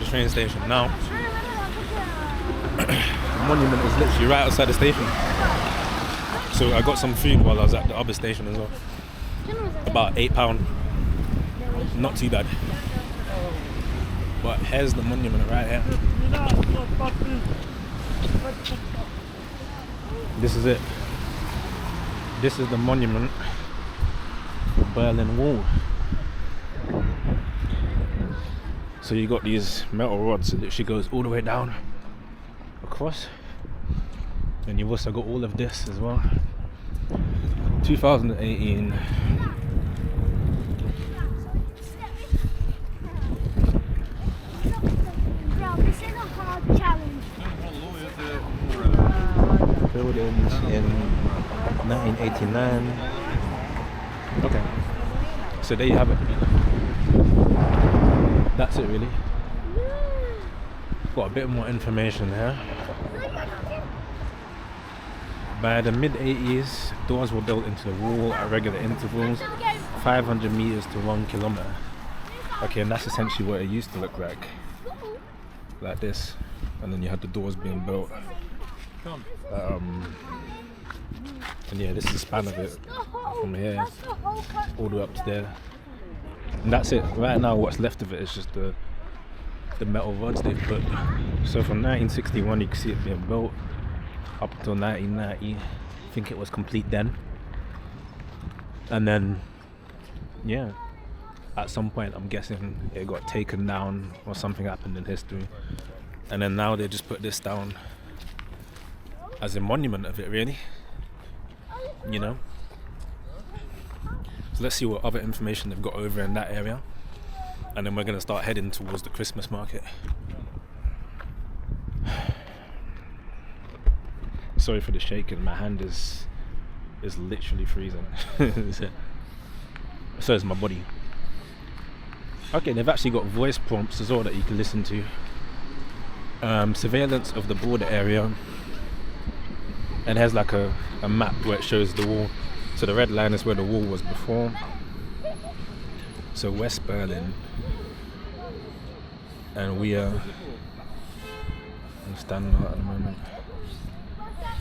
the train station now. The monument is literally right outside the station. So I got some food while I was at the other station as well. About £8. Not too bad. But here's the monument right here. This is it. This is the monument for Berlin Wall. So you got these metal rods that literally goes all the way down across. And you've also got all of this as well. 2018. Buildings in 1989. Okay, so there you have it. That's it really. Got a bit more information here. By the mid-80s, doors were built into the wall at regular intervals, 500 meters to 1 kilometer. Okay, and that's essentially what it used to look like this. And then you had the doors being built. And yeah, this is the span of it from here all the way up to there. And that's it. Right now, what's left of it is just the metal rods they've put. So from 1961, you can see it being built up until 1990. I think it was complete then. And then, yeah, at some point, I'm guessing it got taken down or something happened in history. And then now they just put this down as a monument of it, really. You know? So let's see what other information they've got over in that area. And then we're going to start heading towards the Christmas market. Sorry for the shaking, my hand is literally freezing. So is my body. Okay, they've actually got voice prompts as well that you can listen to. Surveillance of the border area. And here's like a map where it shows the wall. So the red line is where the wall was before. So West Berlin. And we are standing out at the moment.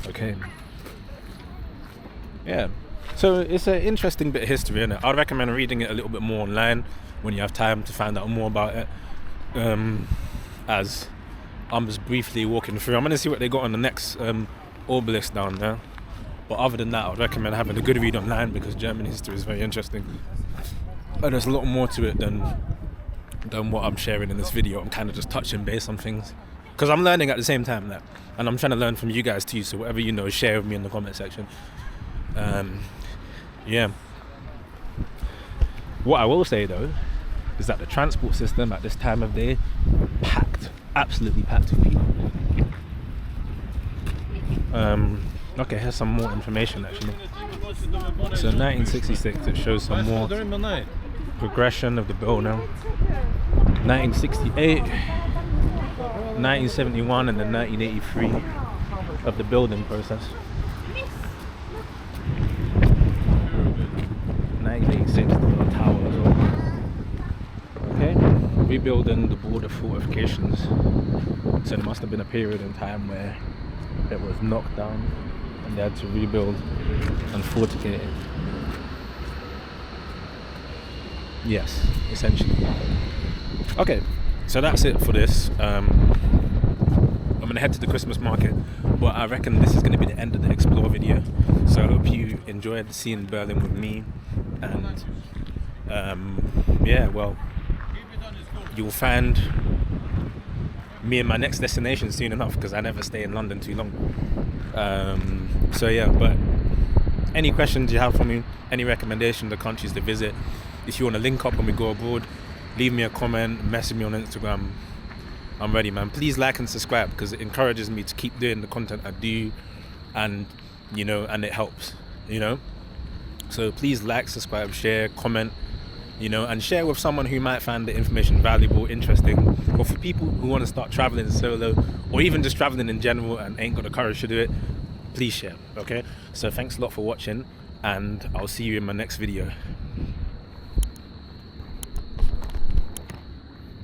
Okay. Yeah. So it's an interesting bit of history, isn't it? I'd recommend reading it a little bit more online when you have time to find out more about it. As I'm just briefly walking through. I'm going to see what they got on the next obelisk down there. But other than that, I would recommend having a good read online because German history is very interesting. And there's a lot more to it than what I'm sharing in this video. I'm kind of just touching base on things. Because I'm learning at the same time now. And I'm trying to learn from you guys too. So whatever you know, share with me in the comment section. Yeah. What I will say though, is that the transport system at this time of day, packed. Absolutely packed with people. Okay, here's some more information actually. So 1966, it shows some more progression of the building. 1968, 1971, and then 1983 of the building process. 1986, the tower as well. Okay, rebuilding the border fortifications. So there must have been a period in time where it was knocked down and they had to rebuild and fortify it. Yes, essentially. Okay, so that's it for this. I'm gonna head to the Christmas market, but I reckon this is gonna be the end of the explore video. So I hope you enjoyed seeing Berlin with me, and yeah, well, you'll find me in my next destination soon enough because I never stay in London too long. So yeah, but any questions you have for me, any recommendation of countries to visit, if you want to link up when we go abroad, leave me a comment, message me on Instagram. I'm ready, man. Please like and subscribe because it encourages me to keep doing the content I do, and you know, and it helps, you know. So please like, subscribe, share, comment, you know, and share with someone who might find the information valuable, interesting, or for people who want to start traveling solo or even just traveling in general and ain't got the courage to do it. Please share. Okay, so thanks a lot for watching, and I'll see you in my next video.